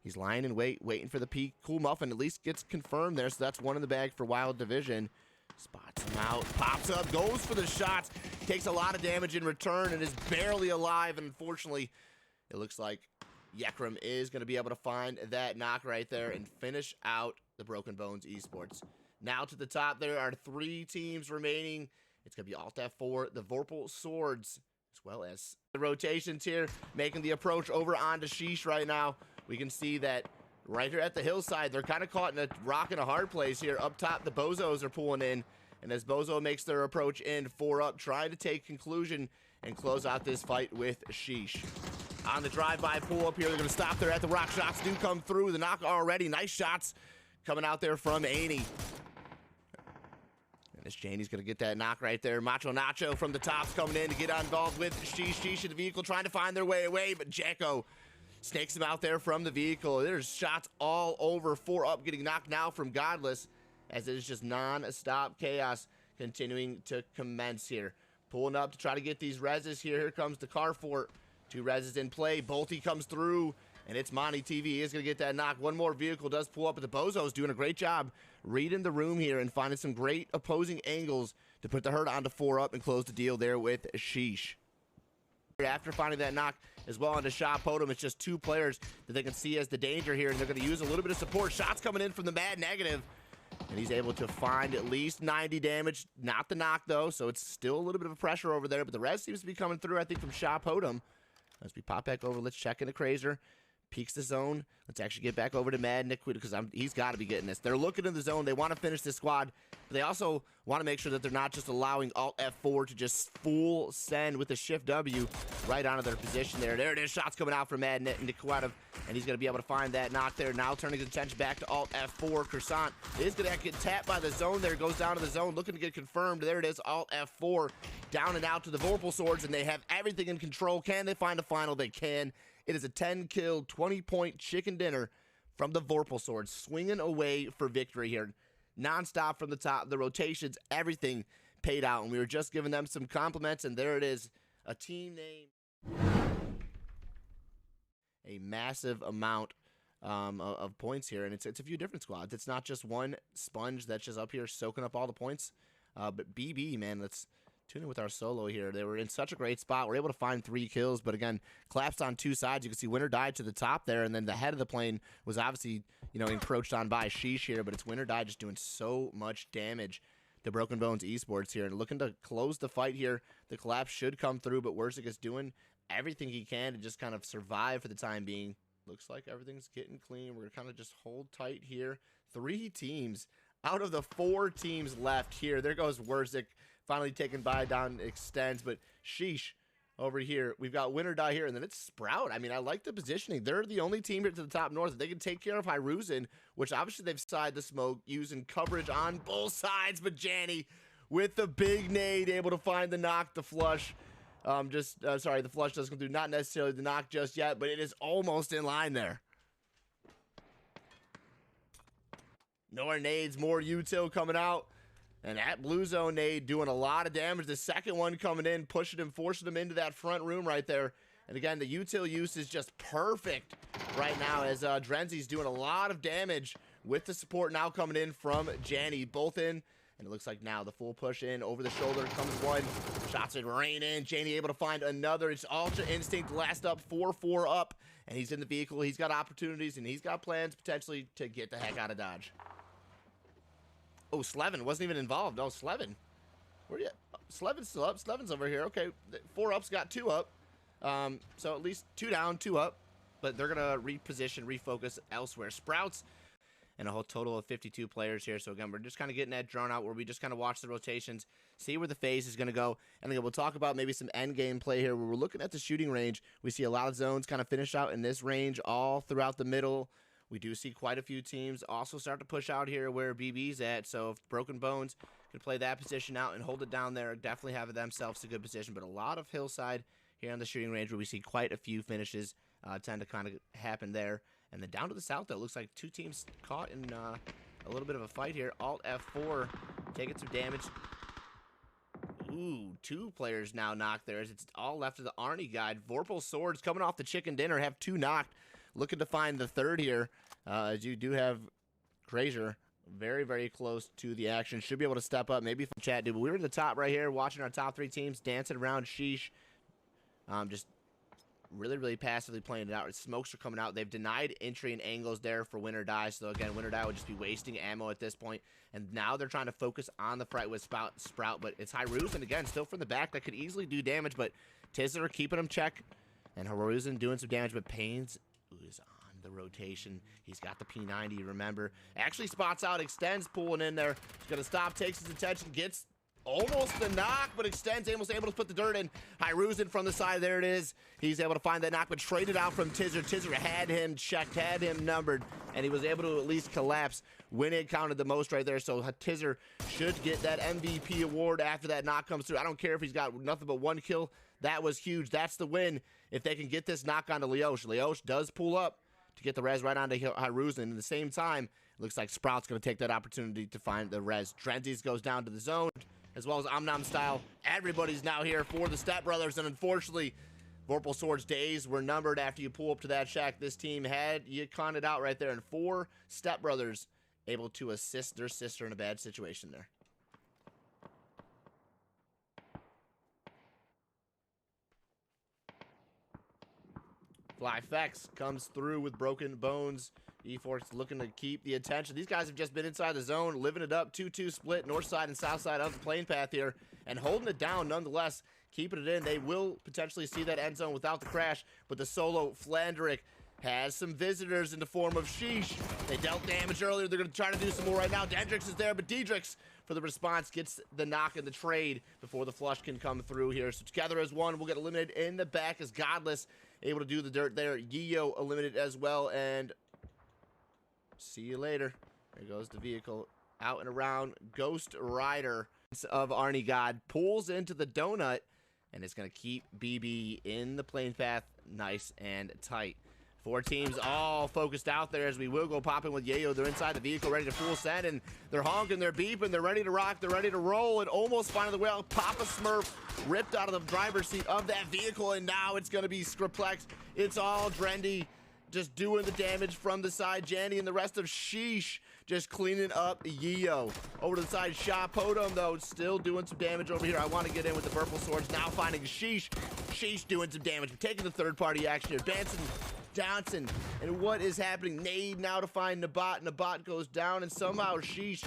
He's lying in wait, waiting for the peak. Cool Muffin at least gets confirmed there, so that's one in the bag for Wild Division. Spots him out, pops up, goes for the shots, takes a lot of damage in return, and is barely alive. And unfortunately, it looks like Yekrim is going to be able to find that knock right there and finish out the Broken Bones Esports. Now to the top, there are 3 teams remaining. It's going to be Alt F4, the Vorpal Swords, as well as the rotations here, making the approach over onto Sheesh right now. We can see that right here at the hillside, they're kind of caught in a rock and a hard place here. Up top, the Bozos are pulling in, and as Bozo makes their approach in, 4 up, trying to take conclusion and close out this fight with Sheesh. On the drive-by pull up here, they're going to stop there at the rock. Shots do come through. The knock already. Nice shots coming out there from Aney. And this Janie's going to get that knock right there. Macho Nacho from the tops coming in to get involved with Sheesh. Sheesh in the vehicle trying to find their way away, but Jacko snakes him out there from the vehicle. There's shots all over. 4 up getting knocked now from Godless, as it is just non-stop chaos continuing to commence here. Pulling up to try to get these reses here. Here comes the car fort. 2 reses in play. Bolty comes through, and it's Monty TV. He is going to get that knock. One more vehicle does pull up, but the Bozo's doing a great job reading the room here and finding some great opposing angles to put the hurt onto 4 up and close the deal there with Sheesh. After finding that knock as well onto Shot Podum, it's just 2 players that they can see as the danger here, and they're going to use a little bit of support. Shots coming in from the Mad Negative, and he's able to find at least 90 damage. Not the knock, though, so it's still a little bit of pressure over there, but the res seems to be coming through, I think, from Shot Podum. As we pop back over, let's check into Crazer. Peeks the zone. Let's actually get back over to Mad Nick, because he's got to be getting this. They're looking in the zone. They want to finish this squad, but they also want to make sure that they're not just allowing Alt F4 to just full send with the Shift W right onto their position there. There it is. Shots coming out from Mad Nick and he's going to be able to find that knock there. Now turning his attention back to Alt F4. Croissant is going to get tapped by the zone there. Goes down to the zone, looking to get confirmed. There it is. Alt F4 down and out to the Vorpal Swords, and they have everything in control. Can they find a final? They can. It is a 10-kill, 20-point chicken dinner from the Vorpal Swords, swinging away for victory here. Non-stop from the top, the rotations, everything paid out, and we were just giving them some compliments, and there it is, a team name. A massive amount of points here, and it's a few different squads. It's not just one sponge that's just up here soaking up all the points, but BB, man, let's tune in with our solo here. They were in such a great spot. We're able to find 3 kills, but again, collapsed on 2 sides. You can see Winter died to the top there, and then the head of the plane was obviously, encroached on by Sheesh here, but it's Winter died just doing so much damage to Broken Bones Esports here, and looking to close the fight here. The collapse should come through, but Wersic is doing everything he can to just kind of survive for the time being. Looks like everything's getting clean. We're going to kind of just hold tight here. 3 teams out of the 4 teams left here. There goes Wersic, finally taken by down extends, but Sheesh over here. We've got Winter Die here, and then it's Sprout. I mean, I like the positioning. They're the only team here to the top north. They can take care of Hiruzen, which obviously they've side the smoke, using coverage on both sides, but Janny with the big nade, able to find the knock, the flush. Sorry, the flush doesn't come through. Not necessarily the knock just yet, but it is almost in line there. More nades, more util coming out. And that blue zone nade doing a lot of damage. The second one coming in, pushing him, forcing him into that front room right there. And again, the util use is just perfect right now, as Drenzy's doing a lot of damage with the support now coming in from Janny. Both in, and it looks like now the full push in, over the shoulder comes one. Shots it rain in. Janny able to find another. It's Ultra Instinct, last up, 4-4 up. And he's in the vehicle. He's got opportunities, and he's got plans potentially to get the heck out of Dodge. Oh, Slevin wasn't even involved. Oh, Slevin. Where are you? Slevin's still up. Slevin's over here. Okay, 4 ups got 2 up. So at least 2 down, 2 up. But they're going to reposition, refocus elsewhere. Sprouts and a whole total of 52 players here. So again, we're just kind of getting that drawn out where we just kind of watch the rotations, see where the phase is going to go. And then we'll talk about maybe some end game play here where we're looking at the shooting range. We see a lot of zones kind of finish out in this range all throughout the middle. We do see quite a few teams also start to push out here where BB's at. So if Broken Bones could play that position out and hold it down there, definitely have themselves a good position. But a lot of hillside here on the shooting range where we see quite a few finishes tend to kind of happen there. And then down to the south, though, it looks like 2 teams caught in a little bit of a fight here. Alt F4 taking some damage. Ooh, 2 players now knocked there. It's all left of the Arnie guide. Vorpal Swords coming off the chicken dinner have 2 knocked. looking to find the third here, as you do have Grazier very, very close to the action. Should be able to step up, maybe from chat, dude. But we were at the top right here, watching our top 3 teams dancing around. Sheesh. Just really, really passively playing it out. Smokes are coming out. They've denied entry and angles there for win or die. So again, win or die would just be wasting ammo at this point. And now they're trying to focus on the fight with Sprout, but it's Hiruzen again, still from the back, that could easily do damage, but Tizzler keeping him check, and Hiruzen doing some damage, but Pains is on the rotation. He's got the P90, remember. Actually spots out, Extends pulling in there. He's gonna stop, takes his attention, gets almost the knock, but Extends almost able to put the dirt in. Hiruzen from the side, there it is. He's able to find that knock, but traded out from Tizzler. Tizzler had him checked, had him numbered, and he was able to at least collapse when it counted the most right there. So Tizzler should get that MVP award after that knock comes through. I don't care if he's got nothing but 1 kill. That was huge. That's the win if they can get this knock onto Leosh. Leosh does pull up to get the res right onto Hiruzen. And at the same time, it looks like Sprout's going to take that opportunity to find the res. Drenzies goes down to the zone, as well as Omnom style. Everybody's now here for the Step Brothers, and unfortunately, Vorpal Sword's days were numbered after you pull up to that shack. This team had you counted out right there, and 4 Step Brothers able to assist their sister in a bad situation there. Flyfex comes through with Broken Bones. E-Force looking to keep the attention. These guys have just been inside the zone, living it up. 2-2 split, north side and south side of the plane path here, and holding it down nonetheless, keeping it in. They will potentially see that end zone without the crash, but the solo Flandrick has some visitors in the form of Sheesh. They dealt damage earlier. They're going to try to do some more right now. Dendrix is there, but Dedrix for the response gets the knock and the trade before the flush can come through here. So together as one, we'll get eliminated in the back as Godless able to do the dirt there. Yio eliminated as well, and see you later. There goes the vehicle out and around. Ghost Rider of Arnie God pulls into the donut, and it's going to keep BB in the plane path nice and tight. 4 teams all focused out there as we will go popping with Yayo. They're inside the vehicle ready to full send, and they're honking, they're beeping, they're ready to rock, they're ready to roll, and almost finding the wheel. Papa Smurf ripped out of the driver's seat of that vehicle, and now it's going to be Scriplex. It's all Drendy just doing the damage from the side. Janny and the rest of Sheesh just cleaning up Yeo. Over to the side, Sha Podum, though, still doing some damage over here. I want to get in with the Purple Swords. Now finding Sheesh. Sheesh doing some damage. We're taking the third-party action here. Dancing Johnson. And what is happening? Nade now to find Nabat. Nabat goes down, and somehow Sheesh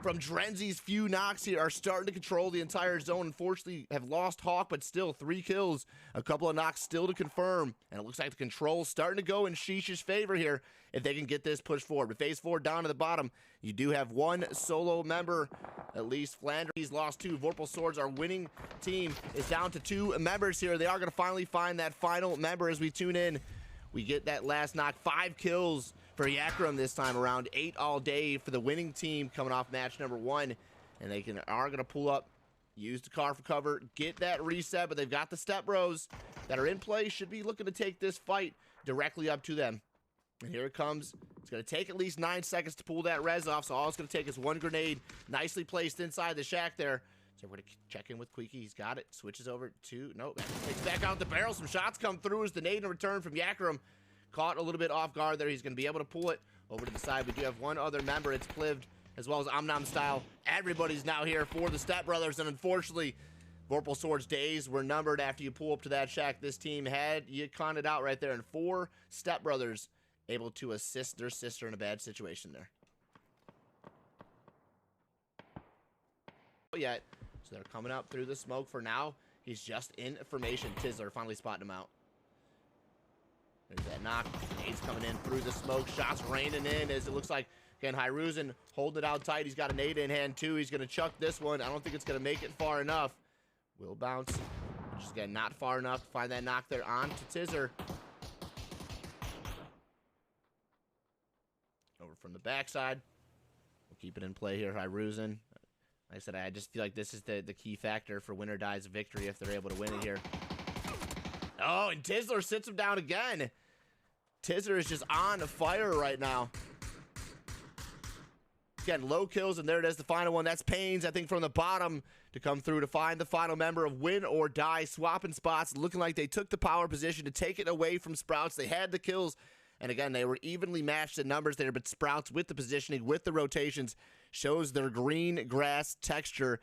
from Drenzy's few knocks here are starting to control the entire zone. Unfortunately, have lost Hawk, but still 3 kills. A couple of knocks still to confirm. And it looks like the control's starting to go in Sheesh's favor here if they can get this push forward. But phase 4 down to the bottom. You do have 1 solo member, at least. Flanders, he's lost 2. Vorpal Swords, our winning team, is down to 2 members here. They are going to finally find that final member as we tune in. We get that last knock. 5 kills for Yakram this time around. 8 all day for the winning team coming off match number 1. And they are going to pull up, use the car for cover, get that reset, but they've got the Step Bros that are in play. Should be looking to take this fight directly up to them. And here it comes. It's going to take at least 9 seconds to pull that res off, so all it's going to take is 1 grenade nicely placed inside the shack there. So we're going to check in with Queeky. He's got it. Switches over to... Nope. Takes back out the barrel. Some shots come through as the nade in return from Yakram. Caught a little bit off guard there. He's going to be able to pull it over to the side. We do have 1 other member. It's Plived, as well as Omnom style. Everybody's now here for the Step Brothers, and unfortunately, Vorpal Sword's days were numbered after you pull up to that shack. This team had you counted out right there, and 4 Step Brothers able to assist their sister in a bad situation there. Yet. So they're coming up through the smoke for now. He's just in formation. Tizzler finally spotting him out. There's that knock. Nade's coming in through the smoke. Shots raining in as it looks like, again, Hiruzen holding it out tight. He's got a nade in hand too. He's going to chuck this one. I don't think it's going to make it far enough. Will bounce. Just again, not far enough to find that knock there on to Tizzler. Over from the backside. We'll keep it in play here, Hiruzen. Like I said, I just feel like this is the key factor for win or die's victory if they're able to win it here. Oh, and Tizzler sits him down again. Tizzler is just on fire right now. Again, low kills, and there it is, the final one. That's Pains, I think, from the bottom to come through to find the final member of win or die. Swapping spots, looking like they took the power position to take it away from Sprouts. They had the kills And again, they were evenly matched in numbers there, but Sprouts with the positioning, with the rotations, shows their green grass texture.